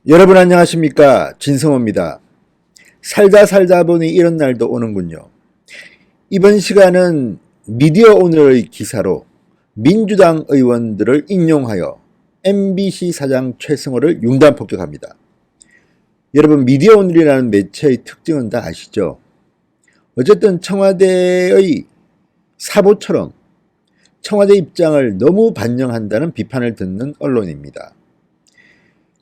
여러분 안녕하십니까? 진성호입니다. 살다 보니 이런 날도 오는군요. 이번 시간은 미디어 오늘의 기사로 민주당 의원들을 인용하여 MBC 사장 최승호를 융단 폭격합니다. 여러분 미디어 오늘이라는 매체의 특징은 다 아시죠? 어쨌든 청와대의 사보처럼 청와대 입장을 너무 반영한다는 비판을 듣는 언론입니다.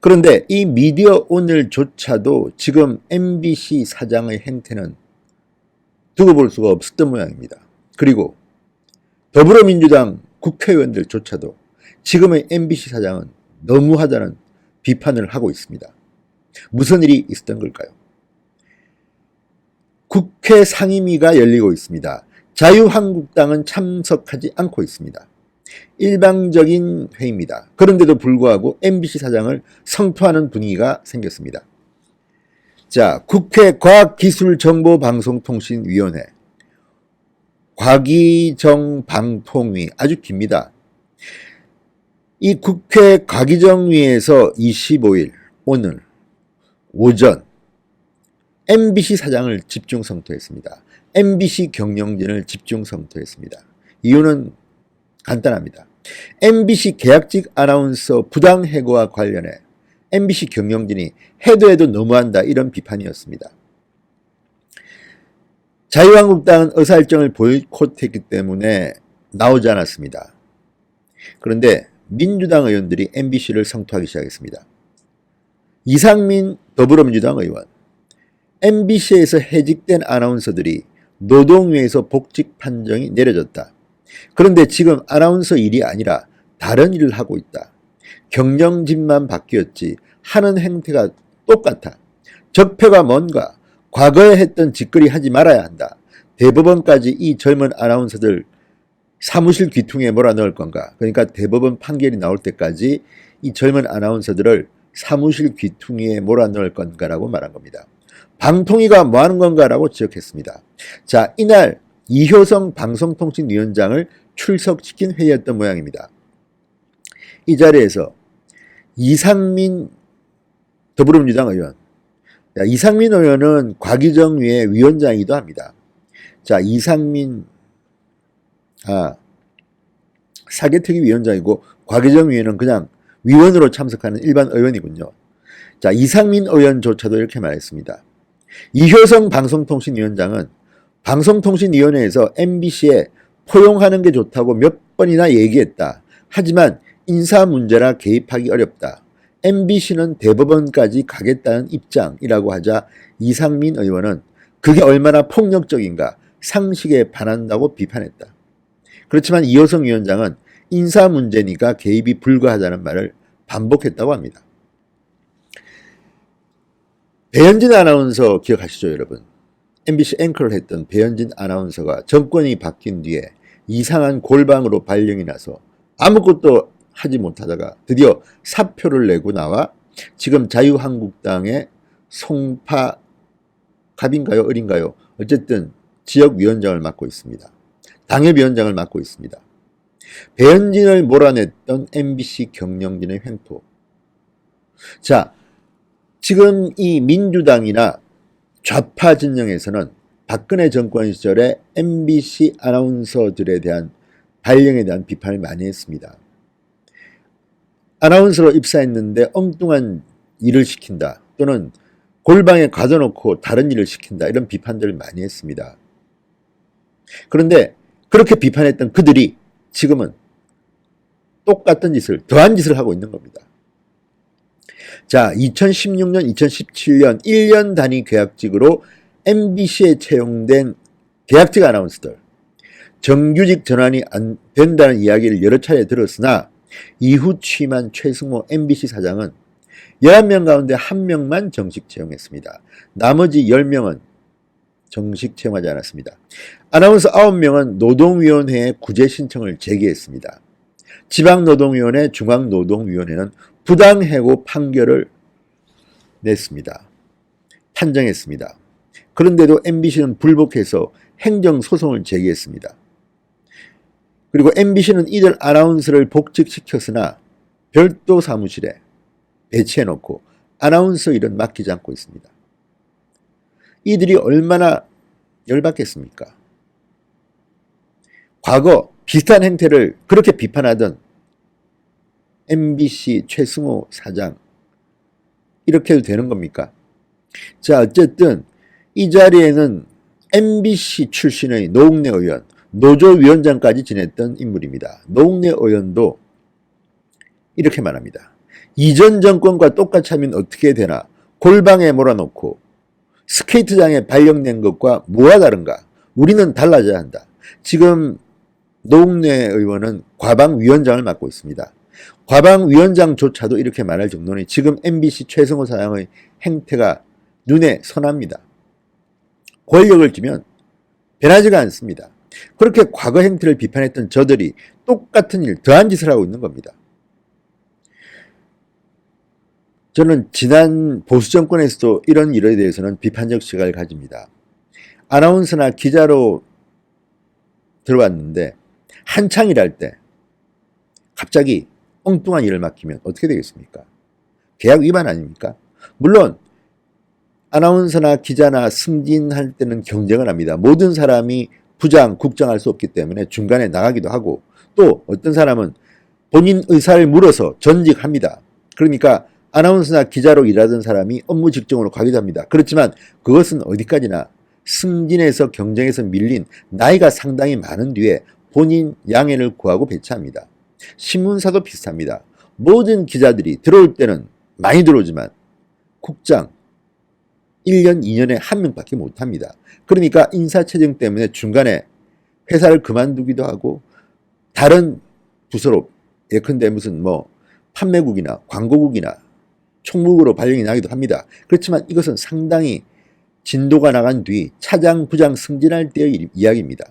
그런데 이 미디어 오늘조차도 지금 MBC 사장의 행태는 두고 볼 수가 없었던 모양입니다. 그리고 더불어민주당 국회의원들조차도 지금의 MBC 사장은 너무하다는 비판을 하고 있습니다. 무슨 일이 있었던 걸까요? 국회 상임위가 열리고 있습니다. 자유한국당은 참석하지 않고 있습니다. 일방적인 회의입니다. 그런데도 불구하고 MBC 사장을 성토하는 분위기가 생겼습니다. 자, 국회 과학기술정보방송통신위원회 과기정방통위 아주 깁니다. 이 국회 과기정위에서 25일 오늘 오전 MBC 사장을 집중 성토했습니다. MBC 경영진을 집중 성토했습니다. 이유는 간단합니다. MBC 계약직 아나운서 부당 해고와 관련해 MBC 경영진이 해도 너무한다 이런 비판이었습니다. 자유한국당은 의사일정을 보이콧했기 때문에 나오지 않았습니다. 그런데 민주당 의원들이 MBC를 성토하기 시작했습니다. 이상민 더불어민주당 의원, MBC에서 해직된 아나운서들이 노동위에서 복직 판정이 내려졌다. 그런데 지금 아나운서 일이 아니라 다른 일을 하고 있다. 경영진만 바뀌었지 하는 행태가 똑같아. 적폐가 뭔가 과거에 했던 짓거리 하지 말아야 한다. 대법원까지 이 젊은 아나운서들 사무실 귀퉁이에 몰아넣을 건가. 그러니까 대법원 판결이 나올 때까지 이 젊은 아나운서들을 사무실 귀퉁이에 몰아넣을 건가라고 말한 겁니다. 방통위가 뭐 하는 건가라고 지적했습니다. 자, 이날 이효성 방송통신위원장을 출석시킨 회의였던 모양입니다. 이 자리에서 이상민 더불어민주당 의원, 이상민 의원은 과기정위의 위원장이기도 합니다. 자, 이상민 사개특위 위원장이고 과기정위에는 그냥 위원으로 참석하는 일반 의원이군요. 자, 이상민 의원조차도 이렇게 말했습니다. 이효성 방송통신위원장은 방송통신위원회에서 MBC에 포용하는 게 좋다고 몇 번이나 얘기했다. 하지만 인사 문제라 개입하기 어렵다. MBC는 대법원까지 가겠다는 입장이라고 하자 이상민 의원은 그게 얼마나 폭력적인가 상식에 반한다고 비판했다. 그렇지만 이효성 위원장은 인사 문제니까 개입이 불가하다는 말을 반복했다고 합니다. 배현진 아나운서 기억하시죠, 여러분? MBC 앵커를 했던 배현진 아나운서가 정권이 바뀐 뒤에 이상한 골방으로 발령이 나서 아무것도 하지 못하다가 드디어 사표를 내고 나와 지금 자유한국당의 송파 갑인가요? 을인가요? 어쨌든 지역위원장을 맡고 있습니다. 당협위원장을 맡고 있습니다. 배현진을 몰아냈던 MBC 경영진의 횡포. 자, 지금 이 민주당이나 좌파 진영에서는 박근혜 정권 시절에 MBC 아나운서들에 대한 발령에 대한 비판을 많이 했습니다. 아나운서로 입사했는데 엉뚱한 일을 시킨다 또는 골방에 가둬놓고 다른 일을 시킨다 이런 비판들을 많이 했습니다. 그런데 그렇게 비판했던 그들이 지금은 똑같은 짓을 더한 짓을 하고 있는 겁니다. 자, 2016년, 2017년 1년 단위 계약직으로 MBC에 채용된 계약직 아나운서들 정규직 전환이 안 된다는 이야기를 여러 차례 들었으나 이후 취임한 최승호 MBC 사장은 11명 가운데 1명만 정식 채용했습니다. 나머지 10명은 정식 채용하지 않았습니다. 아나운서 9명은 노동위원회에 구제 신청을 제기했습니다. 지방노동위원회, 중앙노동위원회는 부당해고 판결을 냈습니다. 판정했습니다. 그런데도 MBC는 불복해서 행정소송을 제기했습니다. 그리고 MBC는 이들 아나운서를 복직시켰으나 별도 사무실에 배치해놓고 아나운서 일은 맡기지 않고 있습니다. 이들이 얼마나 열받겠습니까? 과거 비슷한 행태를 그렇게 비판하던 MBC 최승호 사장, 이렇게 해도 되는 겁니까? 자, 어쨌든 이 자리에는 MBC 출신의 노웅래 의원, 노조위원장까지 지냈던 인물입니다. 노웅래 의원도 이렇게 말합니다. 이전 정권과 똑같이 하면 어떻게 되나? 골방에 몰아놓고 스케이트장에 발령낸 것과 뭐가 다른가? 우리는 달라져야 한다. 지금 노웅래 의원은 과방위원장을 맡고 있습니다. 과방위원장조차도 이렇게 말할 정도니 지금 MBC 최승호 사장의 행태가 눈에 선합니다. 권력을 쥐면 변하지가 않습니다. 그렇게 과거 행태를 비판했던 저들이 똑같은 일, 더한 짓을 하고 있는 겁니다. 저는 지난 보수 정권에서도 이런 일에 대해서는 비판적 시각을 가집니다. 아나운서나 기자로 들어왔는데 한창 일할 때 갑자기 엉뚱한 일을 맡기면 어떻게 되겠습니까? 계약 위반 아닙니까? 물론 아나운서나 기자나 승진할 때는 경쟁을 합니다. 모든 사람이 부장, 국장 할 수 없기 때문에 중간에 나가기도 하고, 또 어떤 사람은 본인 의사를 물어서 전직합니다. 그러니까 아나운서나 기자로 일하던 사람이 업무 직종으로 가기도 합니다. 그렇지만 그것은 어디까지나 승진해서 경쟁에서 밀린 나이가 상당히 많은 뒤에 본인 양해를 구하고 배치합니다. 신문사도 비슷합니다. 모든 기자들이 들어올 때는 많이 들어오지만 국장 1년, 2년에 한 명밖에 못합니다. 그러니까 인사체증 때문에 중간에 회사를 그만두기도 하고 다른 부서로, 예컨대 무슨 판매국이나 광고국이나 총무국으로 발령이 나기도 합니다. 그렇지만 이것은 상당히 진도가 나간 뒤 차장, 부장 승진할 때의 이야기입니다.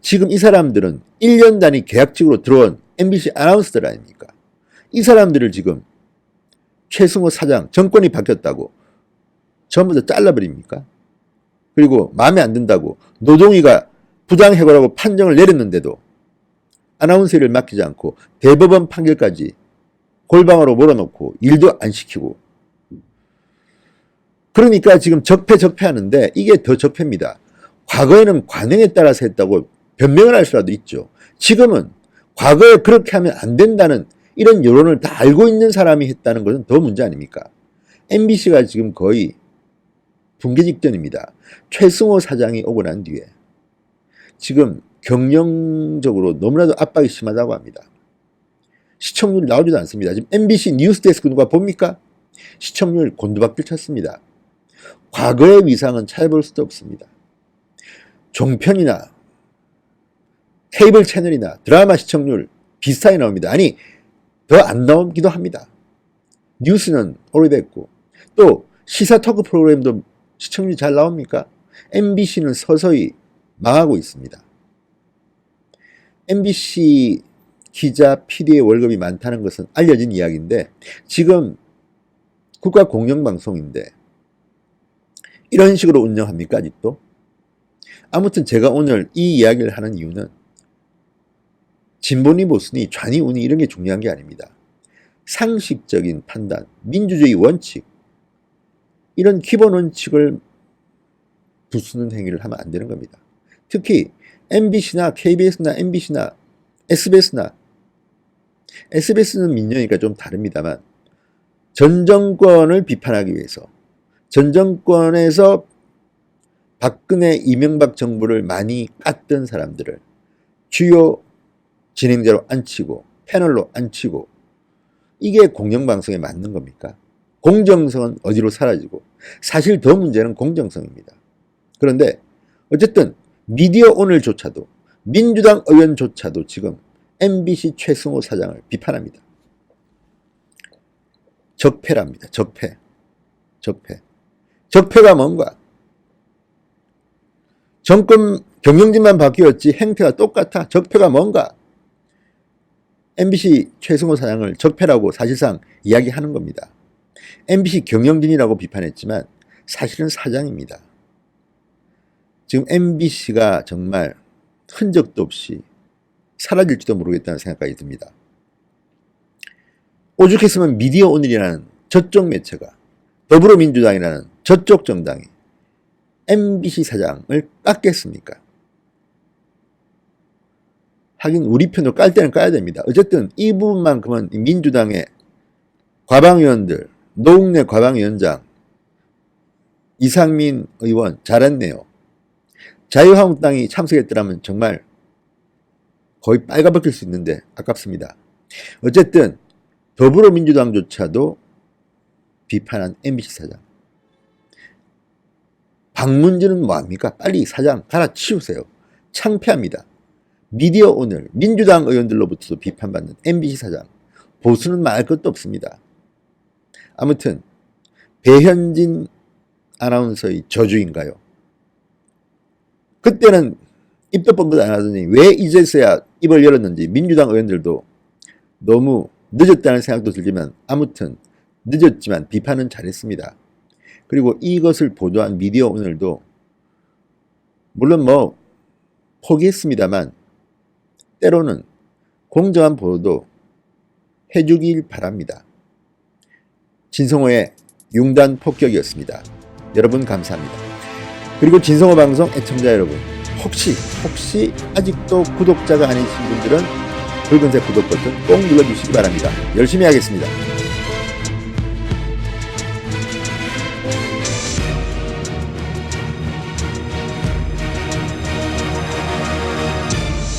지금 이 사람들은 1년 단위 계약직으로 들어온 MBC 아나운서들 아닙니까? 이 사람들을 지금 최승호 사장, 정권이 바뀌었다고 전부 다 잘라버립니까? 그리고 마음에 안 든다고 노동위가 부당해고라고 판정을 내렸는데도 아나운서 일을 맡기지 않고 대법원 판결까지 골방으로 몰아놓고 일도 안 시키고, 그러니까 지금 적폐하는데 이게 더 적폐입니다. 과거에는 관행에 따라서 했다고 변명을 할 수라도 있죠. 지금은 과거에 그렇게 하면 안 된다는 이런 여론을 다 알고 있는 사람이 했다는 것은 더 문제 아닙니까? MBC가 지금 거의 붕괴 직전입니다. 최승호 사장이 오고 난 뒤에 지금 경영적으로 너무나도 압박이 심하다고 합니다. 시청률 나오지도 않습니다. 지금 MBC 뉴스데스크 누가 봅니까? 시청률 곤두박질 쳤습니다. 과거의 위상은 찾아볼 수도 없습니다. 종편이나 케이블 채널이나 드라마 시청률 비슷하게 나옵니다. 아니, 더 안 나오기도 합니다. 뉴스는 오래됐고, 또 시사 토크 프로그램도 시청률이 잘 나옵니까? MBC는 서서히 망하고 있습니다. MBC 기자, PD의 월급이 많다는 것은 알려진 이야기인데 지금 국가 공영방송인데 이런 식으로 운영합니까 아직도? 아무튼 제가 오늘 이 이야기를 하는 이유는 진보니 보수니 좌니 우니 이런 게 중요한 게 아닙니다. 상식적인 판단, 민주주의 원칙, 이런 기본 원칙을 부수는 행위를 하면 안 되는 겁니다. 특히 MBC나 KBS나 MBC나 SBS는 민영이니까 좀 다릅니다만 전 정권을 비판하기 위해서 전 정권에서 박근혜, 이명박 정부를 많이 깠던 사람들을 주요 진행자로 앉히고 패널로 앉히고, 이게 공영방송에 맞는 겁니까? 공정성은 어디로 사라지고, 사실 더 문제는 공정성입니다. 그런데 어쨌든 미디어 오늘조차도 민주당 의원조차도 지금 MBC 최승호 사장을 비판합니다. 적폐랍니다. 적폐가 뭔가? 정권 경영진만 바뀌었지 행태가 똑같아. 적폐가 뭔가? MBC 최승호 사장을 적폐라고 사실상 이야기하는 겁니다. MBC 경영진이라고 비판했지만 사실은 사장입니다. 지금 MBC가 정말 흔적도 없이 사라질지도 모르겠다는 생각까지 듭니다. 오죽했으면 미디어 오늘이라는 저쪽 매체가 더불어민주당이라는 저쪽 정당이 MBC 사장을 깎겠습니까? 하긴 우리 편으로 깔 때는 까야 됩니다. 어쨌든 이 부분만큼은 민주당의 과방위원들, 노웅래 과방위원장, 이상민 의원 잘했네요. 자유한국당이 참석했더라면 정말 거의 빨가벗길 수 있는데 아깝습니다. 어쨌든 더불어민주당조차도 비판한 MBC 사장. 박문진은 뭐합니까? 빨리 사장 갈아치우세요. 창피합니다. 미디어 오늘 민주당 의원들로부터도 비판받는 MBC 사장. 보수는 말할 것도 없습니다. 아무튼 배현진 아나운서의 저주인가요? 그때는 입도 뻥긋 안 하더니 왜 이제서야 입을 열었는지 민주당 의원들도 너무 늦었다는 생각도 들지만 아무튼 늦었지만 비판은 잘했습니다. 그리고 이것을 보도한 미디어 오늘도 물론 뭐 포기했습니다만 때로는 공정한 보도도 해주길 바랍니다. 진성호의 융단 폭격이었습니다. 여러분 감사합니다. 그리고 진성호 방송 애청자 여러분 혹시 아직도 구독자가 아니신 분들은 붉은색 구독 버튼 꼭 눌러주시기 바랍니다. 열심히 하겠습니다.